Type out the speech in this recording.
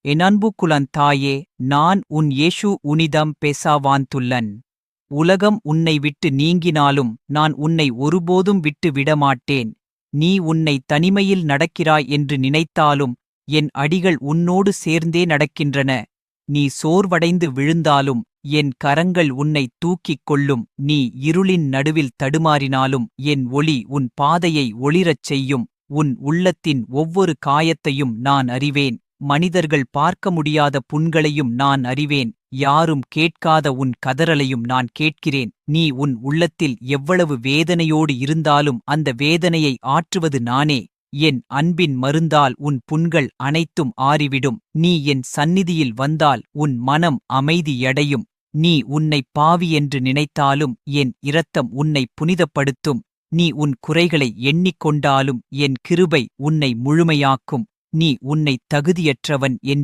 என் அன்புக்குலன் தாயே, நான் உன் இயேசு உன்னிடம் பேசவாந்துள்ளன். உலகம் உன்னை விட்டு நீங்கினாலும் நான் உன்னை ஒருபோதும் விட்டு விடமாட்டேன். நீ உன்னை தனிமையில் நடக்கிறாய் என்று நினைத்தாலும் என் அடிகள் உன்னோடு சேர்ந்தே நடக்கின்றன. நீ சோர்வடைந்து விழுந்தாலும் என் கரங்கள் உன்னை தூக்கிக் கொள்ளும். நீ இருளின் நடுவில் தடுமாறினாலும் என் ஒளி உன் பாதையை ஒளிரச் செய்யும். உன் உள்ளத்தின் ஒவ்வொரு காயத்தையும் நான் அறிவேன். மனிதர்கள் பார்க்க முடியாத புண்களையும் நான் அறிவேன். யாரும் கேட்காத உன் கதறலையும் நான் கேட்கிறேன். நீ உன் உள்ளத்தில் எவ்வளவு வேதனையோடு இருந்தாலும் அந்த வேதனையை ஆற்றுவது நானே. என் அன்பின் மருந்தால் உன் புண்கள் அனைத்தும் ஆறிவிடும். நீ என் சந்நிதியில் வந்தால் உன் மனம் அமைதியடையும். நீ உன்னை பாவி என்று நினைத்தாலும் என் இரத்தம் உன்னை புனிதப்படுத்தும். நீ உன் குறைகளை எண்ணிக்கொண்டாலும் என் கிருபை உன்னை முழுமையாக்கும். நீ உன்னை தகுதியற்றவன் என்று